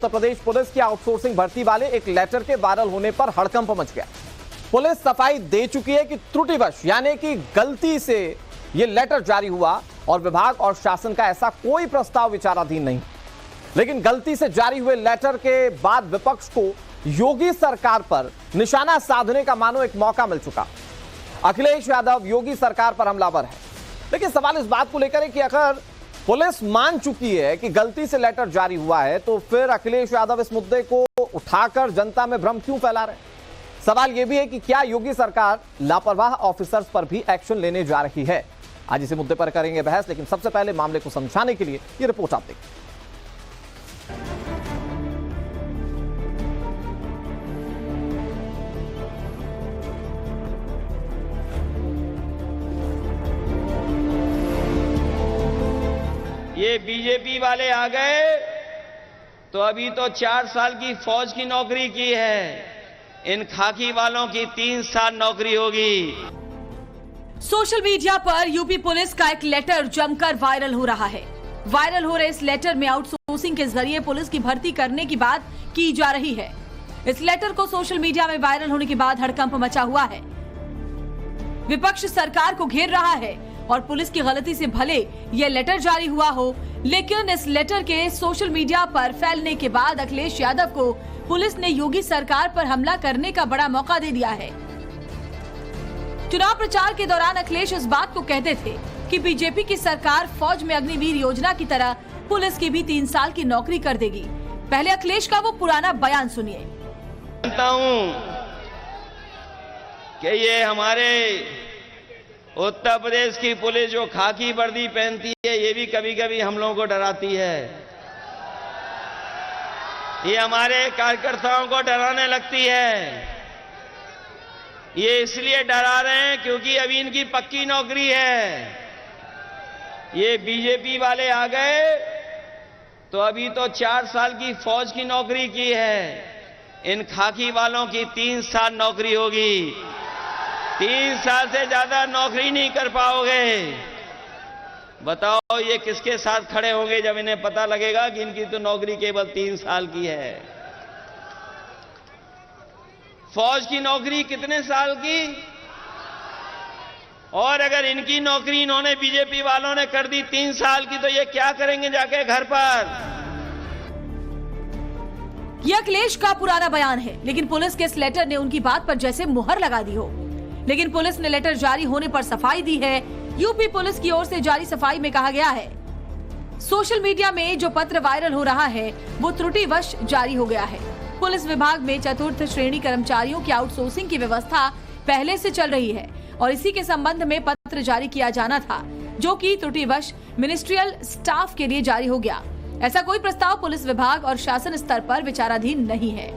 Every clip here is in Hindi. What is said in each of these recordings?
उत्तर प्रदेश पुलिस की आउटसोर्सिंग भर्ती वाले एक लेटर के वायरल होने पर हड़कंप मच गया। पुलिस सफाई दे चुकी है कि त्रुटिवश यानी कि गलती से यह लेटर जारी हुआ और विभाग और शासन का ऐसा कोई प्रस्ताव विचाराधीन नहीं, लेकिन गलती से जारी हुए लेटर के बाद विपक्ष को योगी सरकार पर निशाना साधने का मानो एक मौका मिल चुका। अखिलेश यादव योगी सरकार पर हमलावर है, लेकिन सवाल इस बात को लेकर है कि अगर पुलिस मान चुकी है कि गलती से लेटर जारी हुआ है तो फिर अखिलेश यादव इस मुद्दे को उठाकर जनता में भ्रम क्यों फैला रहे हैं। सवाल यह भी है कि क्या योगी सरकार लापरवाह ऑफिसर्स पर भी एक्शन लेने जा रही है। आज इसी मुद्दे पर करेंगे बहस, लेकिन सबसे पहले मामले को समझाने के लिए यह रिपोर्ट आप देखिए। ये बीजेपी वाले आ गए तो अभी तो 4 साल की फौज की नौकरी की है, इन खाकी वालों की 3 साल नौकरी होगी। सोशल मीडिया पर यूपी पुलिस का एक लेटर जमकर वायरल हो रहा है। वायरल हो रहे इस लेटर में आउटसोर्सिंग के जरिए पुलिस की भर्ती करने की बात की जा रही है। इस लेटर को सोशल मीडिया में वायरल होने के बाद हड़कंप मचा हुआ है। विपक्ष सरकार को घेर रहा है और पुलिस की गलती से भले यह लेटर जारी हुआ हो, लेकिन इस लेटर के सोशल मीडिया पर फैलने के बाद अखिलेश यादव को पुलिस ने योगी सरकार पर हमला करने का बड़ा मौका दे दिया है। चुनाव प्रचार के दौरान अखिलेश इस बात को कहते थे कि बीजेपी की सरकार फौज में अग्निवीर योजना की तरह पुलिस की भी 3 साल की नौकरी कर देगी। पहले अखिलेश का वो पुराना बयान सुनिए। जानता हूं कि ये हमारे उत्तर प्रदेश की पुलिस जो खाकी वर्दी पहनती है, ये भी कभी कभी हम लोगों को डराती है। ये हमारे कार्यकर्ताओं को डराने लगती है। ये इसलिए डरा रहे हैं क्योंकि अभी इनकी पक्की नौकरी है। ये बीजेपी वाले आ गए तो अभी तो 4 साल की फौज की नौकरी की है, इन खाकी वालों की 3 साल नौकरी होगी। 3 साल से ज्यादा नौकरी नहीं कर पाओगे। बताओ ये किसके साथ खड़े होंगे जब इन्हें पता लगेगा कि इनकी तो नौकरी केवल 3 साल की है। फौज की नौकरी कितने साल की, और अगर इनकी नौकरी इन्होंने बीजेपी वालों ने कर दी 3 साल की, तो ये क्या करेंगे जाके घर पर। यह अखिलेश का पुराना बयान है, लेकिन पुलिस के इस लेटर ने उनकी बात पर जैसे मुहर लगा दी हो। लेकिन पुलिस ने लेटर जारी होने पर सफाई दी है। यूपी पुलिस की ओर से जारी सफाई में कहा गया है, सोशल मीडिया में जो पत्र वायरल हो रहा है वो त्रुटिवश जारी हो गया है। पुलिस विभाग में 4th श्रेणी कर्मचारियों की आउटसोर्सिंग की व्यवस्था पहले से चल रही है और इसी के संबंध में पत्र जारी किया जाना था, जो कि त्रुटिवश मिनिस्ट्रियल स्टाफ के लिए जारी हो गया। ऐसा कोई प्रस्ताव पुलिस विभाग और शासन स्तर पर विचाराधीन नहीं है।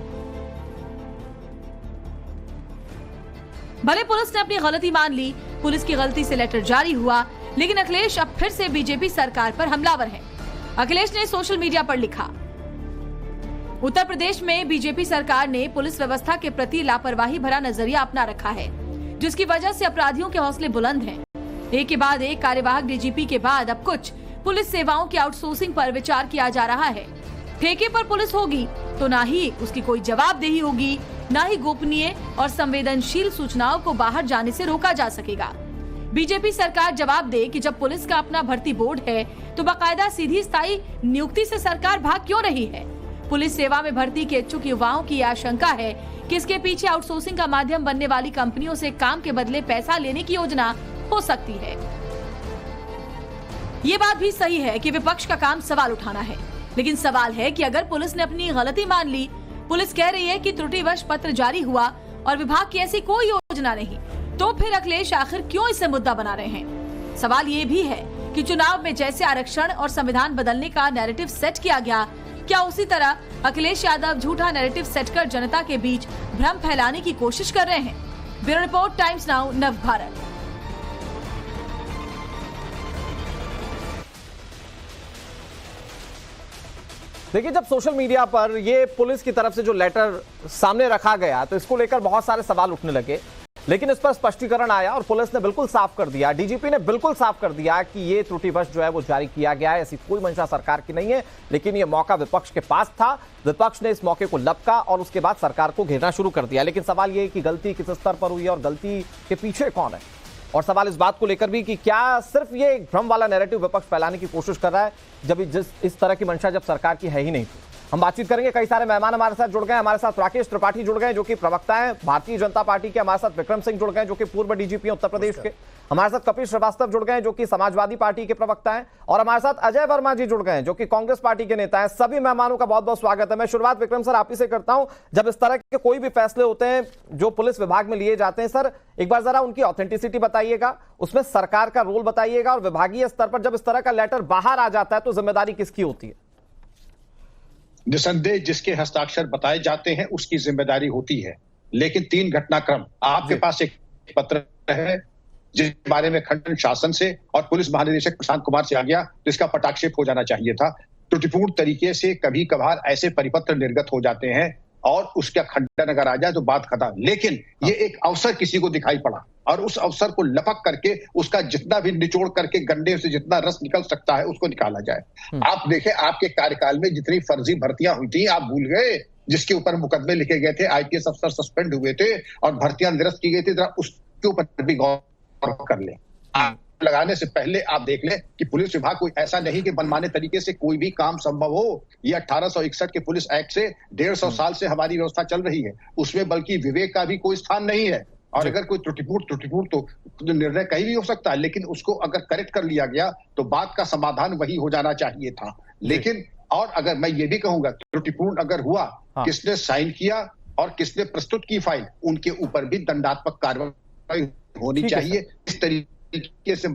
भले पुलिस ने अपनी गलती मान ली, पुलिस की गलती से लेटर जारी हुआ, लेकिन अखिलेश अब फिर से बीजेपी सरकार पर हमलावर हैं। अखिलेश ने सोशल मीडिया पर लिखा, उत्तर प्रदेश में बीजेपी सरकार ने पुलिस व्यवस्था के प्रति लापरवाही भरा नजरिया अपना रखा है, जिसकी वजह से अपराधियों के हौसले बुलंद हैं। एक के बाद एक कार्यवाहक डीजीपी के बाद अब कुछ पुलिस सेवाओं की आउटसोर्सिंग पर विचार किया जा रहा है। ठेके पर पुलिस होगी तो ना ही उसकी कोई जवाबदेही होगी, ना ही गोपनीय और संवेदनशील सूचनाओं को बाहर जाने से रोका जा सकेगा। बीजेपी सरकार जवाब दे कि जब पुलिस का अपना भर्ती बोर्ड है तो बाकायदा सीधी स्थायी नियुक्ति से सरकार भाग क्यों रही है। पुलिस सेवा में भर्ती के इच्छुक युवाओं की आशंका है कि इसके पीछे आउटसोर्सिंग का माध्यम बनने वाली कंपनियों से काम के बदले पैसा लेने की योजना हो सकती है। ये बात भी सही है कि विपक्ष का काम सवाल उठाना है, लेकिन सवाल है कि अगर पुलिस ने अपनी गलती मान ली, पुलिस कह रही है कि त्रुटिवश पत्र जारी हुआ और विभाग की ऐसी कोई योजना नहीं, तो फिर अखिलेश आखिर क्यों इसे मुद्दा बना रहे हैं। सवाल ये भी है कि चुनाव में जैसे आरक्षण और संविधान बदलने का नैरेटिव सेट किया गया, क्या उसी तरह अखिलेश यादव झूठा नैरेटिव सेट कर जनता के बीच भ्रम फैलाने की कोशिश कर रहे हैं। ब्यूरो रिपोर्ट, टाइम्स नाउ, नव भारत। देखिए, जब सोशल मीडिया पर ये पुलिस की तरफ से जो लेटर सामने रखा गया तो इसको लेकर बहुत सारे सवाल उठने लगे। लेकिन इस पर स्पष्टीकरण आया और पुलिस ने बिल्कुल साफ कर दिया, डीजीपी ने बिल्कुल साफ कर दिया कि ये त्रुटिवश जो है वो जारी किया गया है, ऐसी कोई मंशा सरकार की नहीं है। लेकिन ये मौका विपक्ष के पास था, विपक्ष ने इस मौके को लपका और उसके बाद सरकार को घेरना शुरू कर दिया। लेकिन सवाल ये है कि गलती किस स्तर पर हुई है और गलती के पीछे कौन है, और सवाल इस बात को लेकर भी कि क्या सिर्फ ये एक भ्रम वाला नैरेटिव विपक्ष फैलाने की कोशिश कर रहा है, जब इस तरह की मंशा जब सरकार की है ही नहीं। हम बातचीत करेंगे, कई सारे मेहमान हमारे साथ जुड़ गए। हमारे साथ राकेश त्रिपाठी जुड़ गए जो कि प्रवक्ता हैं भारतीय जनता पार्टी के, हमारे साथ विक्रम सिंह जुड़ गए जो कि पूर्व डीजीपी उत्तर प्रदेश के, हमारे साथ कपिल श्रीवास्तव जुड़ गए जो कि समाजवादी पार्टी के प्रवक्ता हैं, और हमारे साथ अजय वर्मा जी जुड़ गए जो कि कांग्रेस पार्टी के नेता हैं। सभी मेहमानों का बहुत बहुत स्वागत है। मैं शुरुआत विक्रम सर आप ही से करता हूं। जब इस तरह के कोई भी फैसले होते हैं जो पुलिस विभाग में लिए जाते हैं, सर एक बार जरा उनकी ऑथेंटिसिटी बताइएगा, उसमें सरकार का रोल बताइएगा, और विभागीय स्तर पर जब इस तरह का लेटर बाहर आ जाता है तो जिम्मेदारी किसकी होती है? निसंदेह जिसके हस्ताक्षर बताए जाते हैं उसकी जिम्मेदारी होती है, लेकिन 3 घटनाक्रम आपके पास एक पत्र है जिसके बारे में खंडन शासन से और पुलिस महानिदेशक प्रशांत कुमार से आ गया, तो इसका पटाक्षेप हो जाना चाहिए था। त्रुटिपूर्ण तरीके से कभी कभार ऐसे परिपत्र निर्गत हो जाते हैं और उसका खंडन अगर आ जाए तो बात खत्म, लेकिन ये एक अवसर किसी को दिखाई पड़ा और उस अवसर को लपक करके उसका जितना भी निचोड़ करके गंडे से जितना रस निकल सकता है उसको निकाला जाए। आप देखें आपके कार्यकाल में जितनी फर्जी भर्तियां हुई थी, आप भूल गए? जिसके ऊपर मुकदमे लिखे गए थे, आईपीएस अफसर सस्पेंड हुए थे और भर्तियां निरस्त की गई थी, जरा उसके ऊपर भी गौर कर लें। लगाने से पहले आप देख लें कि पुलिस विभाग कोई ऐसा नहीं कि मनमाने तरीके से कोई भी काम संभव हो। ये 1861 के पुलिस एक्ट से 150 साल से हमारी व्यवस्था चल रही है, उसमें बल्कि विवेक का भी कोई स्थान नहीं है। और अगर कोई त्रुटिपूर्ण तो निर्णय कहीं भी हो सकता है, लेकिन उसको अगर करेक्ट कर लिया गया तो बात का समाधान वही हो जाना चाहिए था। लेकिन और अगर मैं ये भी कहूंगा, त्रुटिपूर्ण अगर हुआ, किसने साइन किया और किसने प्रस्तुत की फाइल, उनके ऊपर भी दंडात्मक कार्रवाई होनी चाहिए। इस तरीके से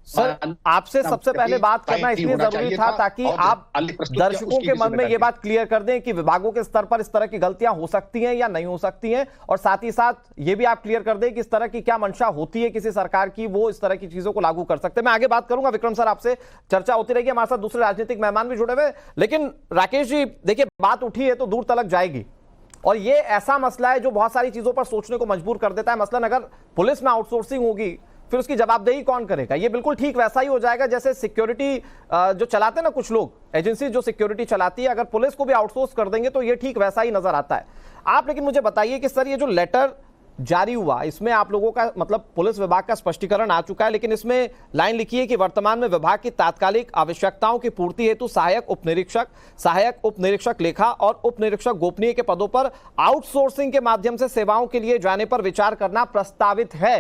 सर आपसे सबसे पहले बात करना इसलिए जरूरी था ताकि आप दर्शकों के मन में ये बात क्लियर कर दें कि विभागों के स्तर पर इस तरह की गलतियां हो सकती हैं या नहीं हो सकती हैं, और साथ ही साथ ये भी आप क्लियर कर दें कि इस तरह की क्या मंशा होती है किसी सरकार की, वो इस तरह की चीजों को लागू कर सकते हैं। मैं आगे बात करूंगा विक्रम सर, आपसे चर्चा होती रहेगी, हमारे साथ दूसरे राजनीतिक मेहमान भी जुड़े हुए। लेकिन राकेश जी देखिए, बात उठी है तो दूर तलक जाएगी, और ये ऐसा मसला है जो बहुत सारी चीजों पर सोचने को मजबूर कर देता है। मसलन अगर पुलिस में आउटसोर्सिंग होगी फिर उसकी जवाबदेही कौन करेगा? ये बिल्कुल ठीक वैसा ही हो जाएगा जैसे सिक्योरिटी जो चलाते हैं ना कुछ लोग, एजेंसी जो सिक्योरिटी चलाती है, अगर पुलिस को भी आउटसोर्स कर देंगे तो ये ठीक वैसा ही नजर आता है। आप लेकिन मुझे बताइए कि सर ये जो लेटर जारी हुआ, इसमें आप लोगों का मतलब पुलिस विभाग का स्पष्टीकरण आ चुका है, लेकिन इसमें लाइन लिखी है कि वर्तमान में विभाग की तात्कालिक आवश्यकताओं की पूर्ति हेतु सहायक उप निरीक्षक लेखा और उप निरीक्षक गोपनीय के पदों पर आउटसोर्सिंग के माध्यम से सेवाओं के लिए जाने पर विचार करना प्रस्तावित है।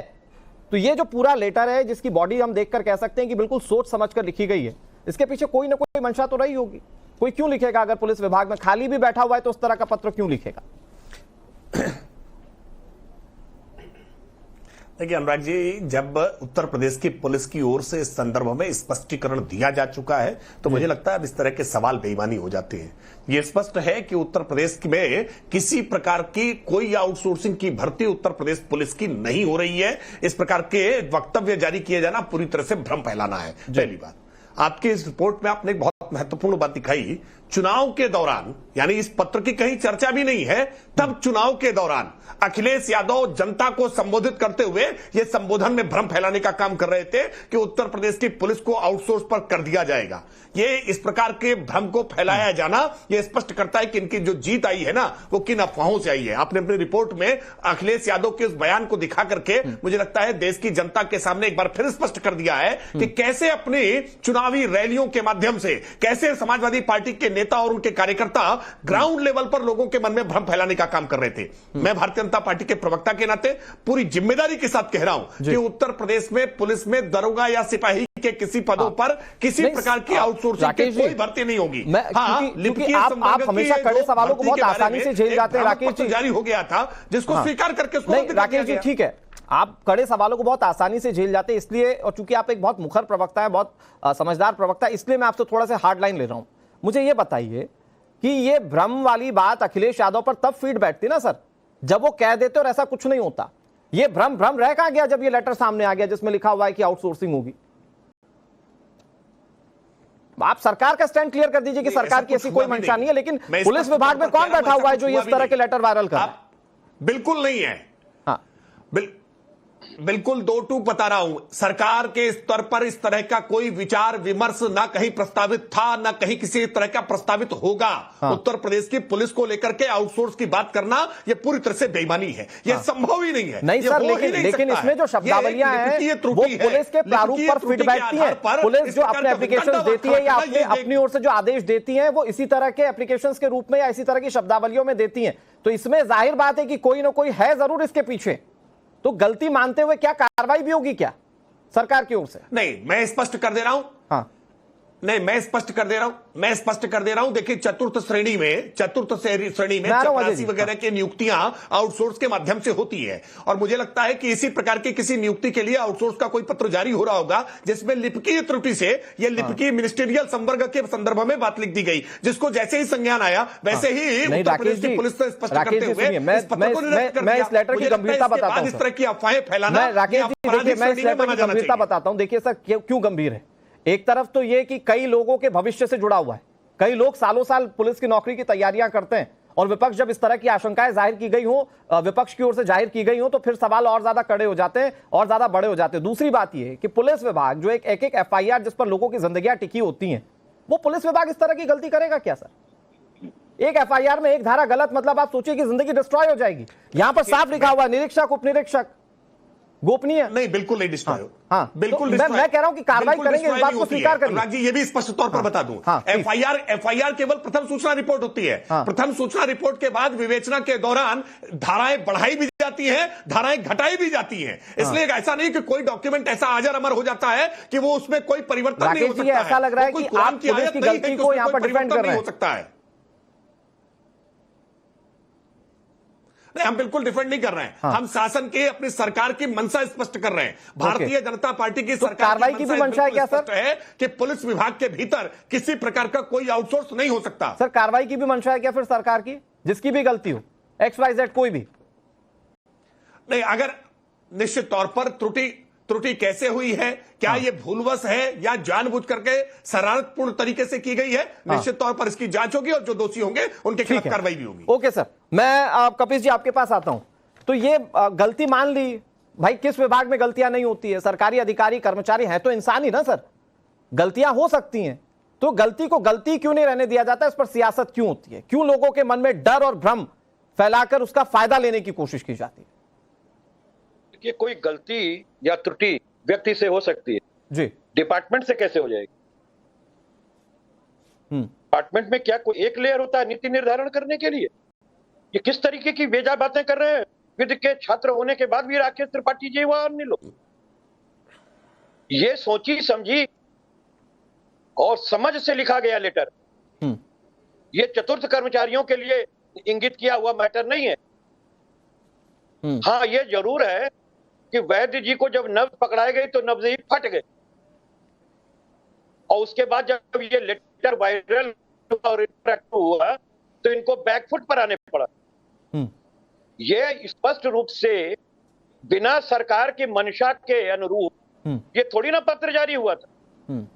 तो ये जो पूरा लेटर है जिसकी बॉडी हम देखकर कह सकते हैं कि बिल्कुल सोच समझकर लिखी गई है, इसके पीछे कोई ना कोई मंशा तो रही होगी। कोई क्यों लिखेगा? अगर पुलिस विभाग में खाली भी बैठा हुआ है तो उस तरह का पत्र क्यों लिखेगा? देखिए अनुराग जी, जब उत्तर प्रदेश की पुलिस की ओर से इस संदर्भ में स्पष्टीकरण दिया जा चुका है तो मुझे लगता है अब इस तरह के सवाल बेईमानी हो जाते हैं। यह स्पष्ट है कि उत्तर प्रदेश में किसी प्रकार की कोई आउटसोर्सिंग की भर्ती उत्तर प्रदेश पुलिस की नहीं हो रही है। इस प्रकार के वक्तव्य जारी किए जाना पूरी तरह से भ्रम फैलाना है। पहली बात, आपकी इस रिपोर्ट में आपने एक बहुत महत्वपूर्ण बात दिखाई, चुनाव के दौरान, यानी इस पत्र की कहीं चर्चा भी नहीं है, तब चुनाव के दौरान अखिलेश यादव जनता को संबोधित करते हुए यह संबोधन में भ्रम फैलाने का काम कर रहे थे कि उत्तर प्रदेश की पुलिस को आउटसोर्स पर कर दिया जाएगा। ये इस प्रकार के भ्रम को फैलाया जाना यह स्पष्ट करता है कि इनकी जो जीत आई है ना वो किन अफवाहों से आई है। आपने अपनी रिपोर्ट में अखिलेश यादव के उस बयान को दिखा करके मुझे लगता है देश की जनता के सामने एक बार फिर स्पष्ट कर दिया है कि कैसे अपनी चुनावी रैलियों के माध्यम से कैसे समाजवादी पार्टी के नेता और उनके कार्यकर्ता ग्राउंड लेवल पर लोगों के मन में भ्रम फैलाने का काम कर रहे थे। मैं भारतीय जनता पार्टी के प्रवक्ता के नाते पूरी जिम्मेदारी के साथ कह रहा हूं कि उत्तर प्रदेश में पुलिस में दरोगा या सिपाही के किसी पदों पर किसी प्रकार की आउटसोर्सिंग की कोई भर्ती नहीं होगी। क्योंकि आप हमेशा कड़े सवालों को बहुत आसानी से झेल जाते हैं राकेश जी। जारी हो गया था जिसको स्वीकार करके राकेश जी ठीक है, आप कड़े सवालों को बहुत आसानी से झेल जाते हैं, इसलिए, और चूंकि आप एक बहुत मुखर प्रवक्ता है, बहुत समझदार प्रवक्ता है, इसलिए मैं आपसे थोड़ा सा हार्ड लाइन ले रहा हूं। मुझे यह बताइए कि ये भ्रम वाली बात अखिलेश यादव पर तब फीड बैठती ना सर जब वो कह देते और ऐसा कुछ नहीं होता। ये भ्रम रह कहां गया जब ये लेटर सामने आ गया जिसमें लिखा हुआ है कि आउटसोर्सिंग होगी? आप सरकार का स्टैंड क्लियर कर दीजिए कि सरकार की ऐसी कोई मंशा नहीं है, लेकिन पुलिस विभाग में कौन बैठा हुआ है जो इस तरह के लेटर वायरल कर रहा है? बिल्कुल नहीं है। बिल्कुल 2-2 बता रहा हूं। सरकार के स्तर पर इस तरह का कोई विचार विमर्श ना कहीं प्रस्तावित था, ना कहीं किसी तरह का प्रस्तावित होगा। उत्तर प्रदेश की पुलिस को लेकर के आउटसोर्स की बात करना यह पूरी तरह से बेईमानी है, यह संभव ही नहीं है। नहीं सर, लेकिन इसमें जो शब्दावलियां हैं वो पुलिस के प्रारूप पर फिट बैठती हैं। पुलिस जो अपने एप्लीकेशंस देती है या अपनी ओर से जो आदेश देती है वो इसी तरह के एप्लीकेशंस के रूप में या इसी तरह की शब्दावलियों में देती हैं। तो इसमें जाहिर बात है कि कोई ना कोई है जरूर इसके पीछे। तो गलती मानते हुए क्या कार्रवाई भी होगी क्या सरकार की ओर से? नहीं, मैं स्पष्ट कर दे रहा हूं। हाँ, नहीं, मैं स्पष्ट कर दे रहा हूं। देखिए, चतुर्थ श्रेणी में चपरासी वगैरह की नियुक्तियां आउटसोर्स के माध्यम से होती है, और मुझे लगता है कि इसी प्रकार की किसी नियुक्ति के लिए आउटसोर्स का कोई पत्र जारी हो रहा होगा जिसमें लिपिकीय त्रुटि से या लिपिकीय मिनिस्ट्रियल संवर्ग के संदर्भ में बात लिख दी गई, जिसको जैसे ही संज्ञान आया वैसे ही उत्तर प्रदेश की पुलिस से स्पष्ट करते हुए इस पत्र को निरस्त कर दिया। इस लेटर की गंभीरता बताता हूं। इस तरह की अफवाहें फैलाना, राकेश जी देखिए, मैं इस लेटर की गंभीरता बताता हूं। देखिए सर, क्यों गंभीर है। एक तरफ तो ये कि कई लोगों के भविष्य से जुड़ा हुआ है, कई लोग सालों साल पुलिस की नौकरी की तैयारियां करते हैं, और विपक्ष जब इस तरह की आशंकाएं जाहिर की गई हो, विपक्ष की ओर से जाहिर की गई हो, तो फिर सवाल और ज्यादा कड़े हो जाते हैं और ज्यादा बड़े हो जाते हैं। दूसरी बात यह है कि पुलिस विभाग जो एक FIR जिस पर लोगों की जिंदगियां टिकी होती हैं, वो पुलिस विभाग इस तरह की गलती करेगा क्या सर? एक FIR में एक धारा गलत, मतलब आप सोचिए कि जिंदगी डिस्ट्रॉय हो जाएगी। यहां पर साफ लिखा हुआ निरीक्षक, उप निरीक्षक गोपनीय। नहीं, बिल्कुल नहीं डिस्ट्रॉय। हाँ, बिल्कुल तो मैं कह रहा हूं कि कार्रवाई करेंगे, इस बात को स्वीकार करिए। अनुराग जी, ये भी स्पष्ट तौर पर बता दूं, FIR केवल प्रथम सूचना रिपोर्ट होती है। प्रथम सूचना रिपोर्ट के बाद विवेचना के दौरान धाराएं बढ़ाई भी जाती हैं, धाराएं घटाई भी जाती हैं। इसलिए ऐसा नहीं कि कोई डॉक्यूमेंट ऐसा अजर अमर हो जाता है कि वो उसमें कोई परिवर्तन नहीं हो सकता है। ऐसा लग रहा है कि आप पुलिस की गलती को यहां पर डिफेंड कर रहे हैं। हो सकता है। नहीं, हम बिल्कुल डिफेंड नहीं कर रहे हैं। हम शासन के, अपनी सरकार की मंशा स्पष्ट कर रहे हैं। भारतीय जनता पार्टी की सरकार कार्रवाई की भी मंशा है क्या सर? है कि पुलिस विभाग के भीतर किसी प्रकार का कोई आउटसोर्स नहीं हो सकता। सर, कार्रवाई की भी मंशा है क्या फिर सरकार की, जिसकी भी गलती हो, XYZ कोई भी? नहीं, अगर निश्चित तौर पर त्रुटि कैसे हुई है, क्या ये भूलवश है या जानबूझ करके शरारतपूर्ण तरीके से की गई है, निश्चित तौर पर इसकी जांच होगी और जो दोषी होंगे उनके खिलाफ कार्रवाई भी होगी। ओके सर, मैं कपिश जी आपके पास आता हूं। तो ये गलती मान ली भाई, किस विभाग में गलतियां नहीं होती है? सरकारी अधिकारी कर्मचारी हैं तो इंसान ही ना सर, गलतियां हो सकती हैं। तो गलती को गलती क्यों नहीं रहने दिया जाता? इस पर सियासत क्यों होती है? क्यों लोगों के मन में डर और भ्रम फैलाकर उसका फायदा लेने की कोशिश की जाती है? कि कोई गलती या त्रुटि व्यक्ति से हो सकती है जी, डिपार्टमेंट से कैसे हो जाएगी? डिपार्टमेंट में क्या कोई एक लेयर होता है नीति निर्धारण करने के लिए? ये किस तरीके की बेजा बातें कर रहे हैं? विधि के छात्र होने के बाद भी राकेश त्रिपाठी जी वहां अन्य लोग, ये सोची समझी और समझ से लिखा गया लेटर। ये चतुर्थ कर्मचारियों के लिए इंगित किया हुआ मैटर नहीं है। हाँ, ये जरूर है कि वैद्य जी को जब नब्ज पकड़ाई गई तो नब्ज ही फट गए, और उसके बाद जब ये लेटर वायरल और इंटरैक्टिव हुआ तो इनको बैकफुट पर आने पड़ा। ये स्पष्ट रूप से बिना सरकार की मंशा के अनुरूप ये थोड़ी ना पत्र जारी हुआ था।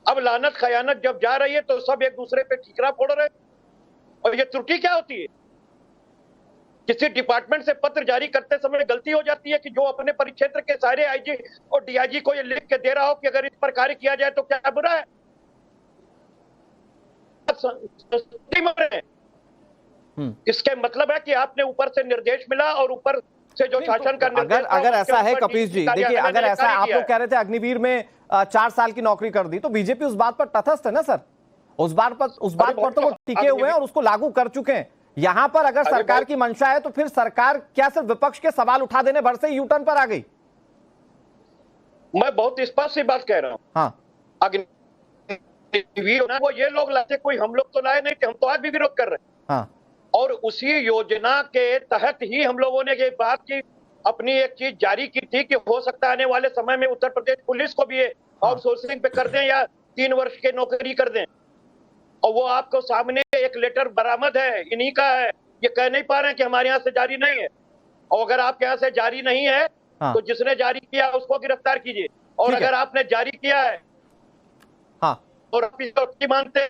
अब लानत खयानत जब जा रही है तो सब एक दूसरे पे ठीकरा फोड़ रहे हैं। और ये त्रुटि क्या होती है? किसी डिपार्टमेंट से पत्र जारी करते समय गलती हो जाती है कि जो अपने परिक्षेत्र के सारे IG और DIG को ये लिख के दे रहा हो कि अगर इस पर कार्य किया जाए तो क्या बुरा है? इसके मतलब है कि आपने ऊपर से निर्देश मिला और ऊपर से जो शासन का निर्देश अगर ऐसा है कपिश जी, देखिए अगर ऐसा आप लोग कह रहे थे अग्निवीर में 4 साल की नौकरी कर दी, तो बीजेपी उस बात पर तटस्थ है ना सर, उस बात पर तो वो टिके हुए हैं और उसको लागू कर चुके हैं। यहां पर अगर सरकार की मंशा है तो फिर सरकार क्या सिर्फ विपक्ष के सवाल उठा देने भर से यूटर्न पर आ गई? मैं बहुत स्पष्ट सी बात कह रहा हूं। हाँ, अग्निवीर वो ये लोग लाते, कोई हम लोग तो लाए नहीं थे, हम तो आज भी विरोध कर रहे हैं। हाँ, और उसी योजना के तहत ही हम लोगों ने ये बात की, अपनी एक चीज जारी की थी कि हो सकता है आने वाले समय में उत्तर प्रदेश पुलिस को भी आउटसोर्सिंग पे कर दें या 3 वर्ष की नौकरी कर दें। और वो आपको सामने एक लेटर बरामद है, इन्हीं का है। ये कह नहीं पा रहे हैं कि हमारे यहाँ से जारी नहीं है, और अगर आपके यहाँ से जारी नहीं है तो जिसने जारी किया उसको गिरफ्तार कीजिए, और अगर आपने जारी किया है और मानते,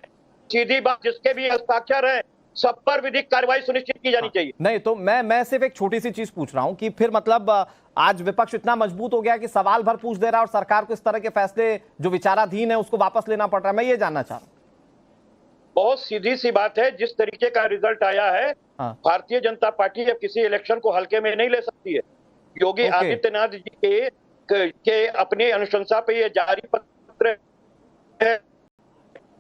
सीधी बात, जिसके भी हस्ताक्षर है सब पर विधिक कार्रवाई सुनिश्चित की जानी चाहिए। नहीं तो मैं सिर्फ एक छोटी सी चीज पूछ रहा हूं कि फिर मतलब आज विपक्ष इतना मजबूत हो गया कि सवाल भर पूछ दे रहा है और सरकार को इस तरह के फैसले जो विचाराधीन है उसको वापस लेना पड़ रहा है। मैं ये जानना चाह रहा हूं। बहुत सीधी सी बात है, जिस तरीके का रिजल्ट आया है, हाँ। भारतीय जनता पार्टी अब किसी इलेक्शन को हल्के में नहीं ले सकती है। योगी आदित्यनाथ जी के अपनी अनुशंसा पे ये जारी पत्र है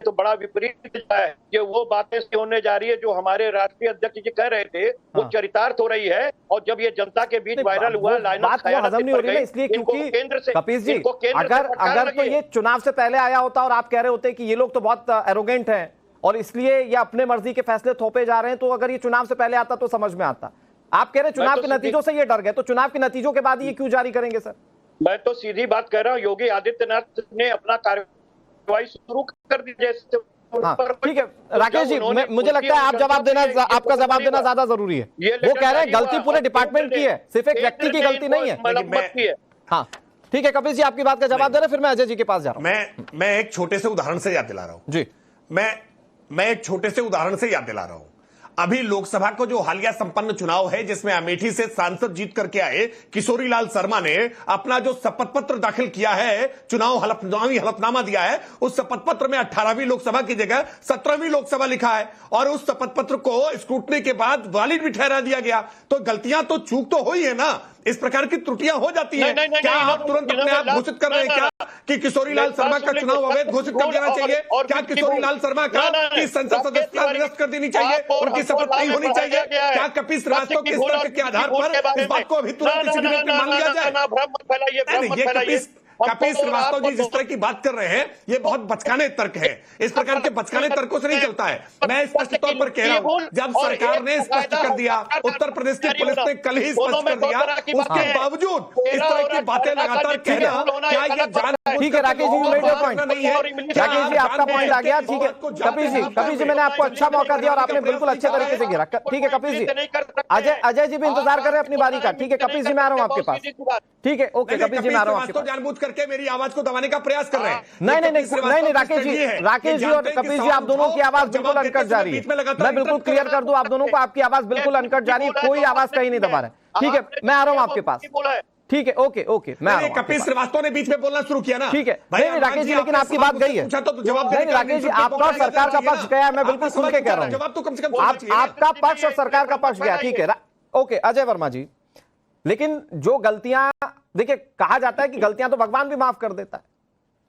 तो बड़ा विपरीत है। ये वो बातें होने जा रही है जो हमारे राष्ट्रीय अध्यक्ष जी कह रहे थे, वो चरितार्थ हो रही है। और जब ये जनता के बीच वायरल हुआ, बात को हजम नहीं हो रही है, इसलिए क्योंकि केंद्र से कपिल जी अगर तो ये चुनाव से पहले आया होता और आप कह रहे होते कि ये लोग तो बहुत एरोगेंट हैं और इसलिए ये अपने मर्जी के फैसले थोपे जा रहे हैं, तो अगर ये चुनाव से पहले आता तो समझ में आता। आप कह रहे हैं चुनाव के नतीजों से ये डर गए, तो चुनाव के नतीजों के बाद ये क्यों जारी करेंगे सर? मैं तो सीधी बात कह रहा हूँ, योगी आदित्यनाथ ने अपना कार्रवाई शुरू कर दी। जैसे हाँ, ठीक है राकेश जी, मुझे लगता है आपका जवाब देना ज्यादा जरूरी है। वो कह रहे हैं गलती पूरे डिपार्टमेंट की है, सिर्फ एक व्यक्ति की गलती नहीं है। हाँ ठीक है कपिल जी, आपकी बात का जवाब दे रहे, फिर मैं अजय जी के पास जा रहा हूँ। मैं एक छोटे से उदाहरण से याद दिला रहा हूँ जी। मैं एक छोटे से उदाहरण से याद दिला रहा हूं। अभी लोकसभा को जो हालिया संपन्न चुनाव है, जिसमें अमेठी से सांसद जीत करके आए किशोरी लाल शर्मा ने अपना जो शपथ पत्र दाखिल किया है, चुनावी हलफनामा दिया है, उस शपथ पत्र में 18वीं लोकसभा की जगह 17वीं लोकसभा लिखा है और उस शपथ पत्र को स्क्रूटनी के बाद वैलिड भी ठहरा दिया गया। तो गलतियां तो चूक तो हुई है ना, इस प्रकार की त्रुटियां हो जाती हैं। क्या आप तुरंत अपने आप घोषित कर रहे हैं क्या कि किशोरी लाल शर्मा का चुनाव अवैध घोषित कर देना चाहिए? क्या किशोरी लाल शर्मा का की संसद सदस्यता निरस्त कर देनी चाहिए, उनकी शपथ नहीं होनी चाहिए? क्या कपिल श्रीवास्तव के तर्क के आधार पर इस बात को अभी तुरंत इसी मिनट में मान लिया जाए? कपिल श्रीवास्तव जी जिस तरह की बात कर रहे हैं, ये बहुत बचकाने तर्क है। इस प्रकार के बचकाने तर्कों से नहीं चलता है। मैं स्पष्ट तौर पर कह रहा हूं, जब सरकार ने स्पष्ट कर दिया, उत्तर प्रदेश की पुलिस ने कल ही स्पष्ट कर दिया, उसके बावजूद इस तरह की बातें लगातार कहना, क्या ये जान? ठीक है Rakesh ji, made your point नहीं है। राकेश जी आपका पॉइंट आ गया, ठीक है। कपिल जी मैंने आपको अच्छा मौका दिया और आपने बिल्कुल अच्छे तरीके से गिरा। ठीक है कपिल जी, अजय जी भी इंतजार कर रहे हैं अपनी बारी का। ठीक है कपिल जी, मैं आ रहा हूं आपके पास। ठीक है ओके कपिल जी, मैं आ रहा हूं आपके पास। जानबूझ करके मेरी आवाज को दबाने का प्रयास कर रहे हैं। नहीं राकेश जी और कपिल जी, आप दोनों की आवाज बिल्कुल अनकट जा रही है। मैं बिल्कुल क्लियर कर दूं आप दोनों को, आपकी आवाज बिल्कुल अनकट जा रही है, कोई आवाज कहीं नहीं दबा रहे। ठीक है मैं आ रहा हूं आपके पास। ठीक है ओके मैं आ रहा हूं। कपिल श्रीवास्तव ने बीच में बोलना शुरू किया ना। ठीक है नहीं राकेश जी, लेकिन आपकी बात गई है। नहीं राकेश जी, आपका सरकार का पक्ष गया, मैं बिल्कुल सुन के कह रहा हूं। जवाब तो कम से कम आपका पक्ष और सरकार का पक्ष गया, ठीक है ओके अजय वर्मा जी। लेकिन जो गलतियां, देखिए कहा जाता है कि गलतियां तो भगवान भी माफ कर देता है,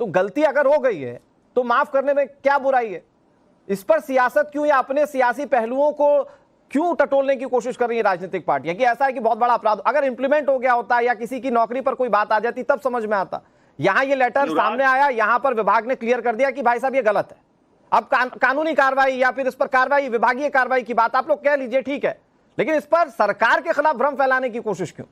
तो गलती अगर हो गई है तो माफ करने में क्या बुराई है? इस पर सियासत क्यों या अपने सियासी पहलुओं को क्यों टटोलने की कोशिश कर रही है राजनीतिक पार्टियां कि ऐसा है कि बहुत बड़ा अपराध अगर इंप्लीमेंट हो गया होता या किसी की नौकरी पर कोई बात आ जाती तब समझ में आता। यहां ये लेटर सामने आया, यहां पर विभाग ने क्लियर कर दिया कि भाई साहब ये गलत है। अब कानूनी कार्रवाई या फिर इस पर कार्रवाई, विभागीय कार्रवाई की बात आप लोग कह लीजिए, ठीक है, लेकिन इस पर सरकार के खिलाफ भ्रम फैलाने की कोशिश क्यों?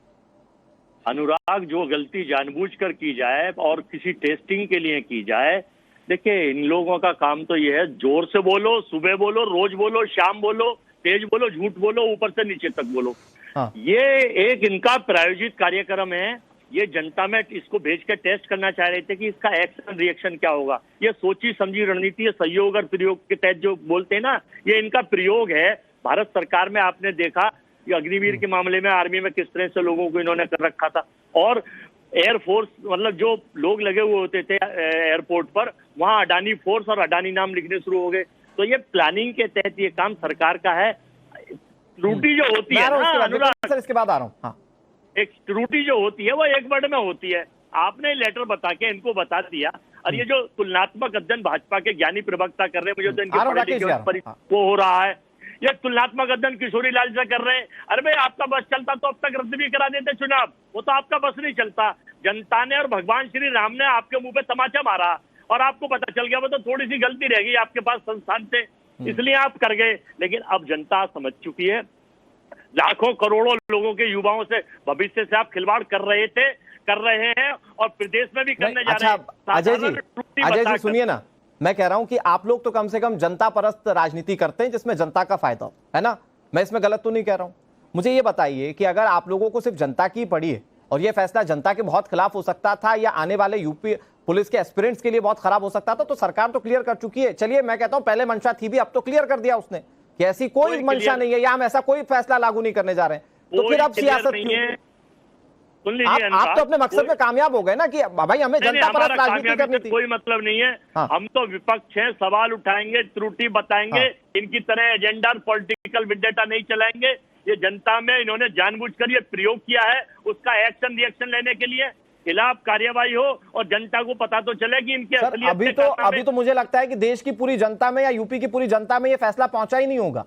अनुराग, जो गलती जानबूझकर की जाए और किसी टेस्टिंग के लिए की जाए, देखिए इन लोगों का काम तो ये है, जोर से बोलो, सुबह बोलो, रोज बोलो, शाम बोलो, तेज बोलो, झूठ बोलो, ऊपर से नीचे तक बोलो। हाँ। ये एक इनका प्रायोजित कार्यक्रम है। ये जनता में इसको भेज कर टेस्ट करना चाह रहे थे कि इसका एक्शन रिएक्शन क्या होगा। ये सोची समझी रणनीति है, सहयोग और प्रयोग के तहत जो बोलते हैं ना, ये इनका प्रयोग है। भारत सरकार में आपने देखा कि अग्निवीर के मामले में आर्मी में किस तरह से लोगों को इन्होंने कर रखा था, और एयरफोर्स मतलब जो लोग लगे हुए होते थे एयरपोर्ट पर, वहां अडानी फोर्स और अडानी नाम लिखने शुरू हो गए। तो ये प्लानिंग के तहत ये काम सरकार का है। त्रुटि जो होती है ना अनुराग, इसके बाद आ रहा हूं। हाँ। एक त्रुटि जो होती है वो एक वर्ड में होती है। आपने लेटर बता के इनको बता दिया, और ये जो तुलनात्मक अध्ययन भाजपा के ज्ञानी प्रवक्ता कर रहे हैं, मुझे तो इनके पढ़े लिखे वो हो रहा है। ये तुलनात्मक अध्ययन किशोरी लाल से कर रहे हैं। अरे भाई आपका बस चलता तो अब तक रद्द भी करा देते चुनाव, वो तो आपका बस नहीं चलता। जनता ने और भगवान श्री राम ने आपके मुंह पे तमाचा मारा और आपको पता चल गया वो तो थोड़ी सी गलती रह गई आपके पास संस्थान से, इसलिए आप कर गए। लेकिन अब जनता समझ चुकी है, लाखों करोड़ों लोगों के युवाओं से, भविष्य से आप खिलवाड़ कर रहे हैं और प्रदेश में भी करने जा रहे हैं। अजय जी सुनिए ना, मैं कह रहा हूं कि आप लोग तो कम से कम जनता परस्त राजनीति करते हैं जिसमें जनता का फायदा हो, है ना? मैं इसमें गलत तो नहीं कह रहा हूं। मुझे ये बताइए कि अगर आप लोगों को सिर्फ जनता की पड़ी है और ये फैसला जनता के बहुत खिलाफ हो सकता था या आने वाले यूपी पुलिस के एस्पिरेंट्स के लिए बहुत खराब हो सकता था, तो सरकार तो क्लियर कर चुकी है। चलिए मैं कहता हूं पहले मंशा थी भी, अब तो क्लियर कर दिया उसने कि ऐसी कोई मंशा नहीं है या हम ऐसा कोई फैसला लागू नहीं करने जा रहे हैं, तो फिर अब सियासत क्यों? सुन लीजिए, आप तो अपने मकसद में कामयाब हो गए ना कि भाई हमें जनता पर राजनीति करनी थी। कोई मतलब नहीं है। हाँ। हम तो विपक्ष है, सवाल उठाएंगे, त्रुटि बताएंगे। हाँ। इनकी तरह एजेंडा और पॉलिटिकल विंडेटा नहीं चलाएंगे। ये जनता में इन्होंने जानबूझकर ये प्रयोग किया है, उसका एक्शन रिएक्शन लेने के लिए खिलाफ कार्यवाही हो और जनता को पता तो चले कि इनके अभी तो मुझे लगता है कि देश की पूरी जनता में या यूपी की पूरी जनता में ये फैसला पहुंचा ही नहीं होगा,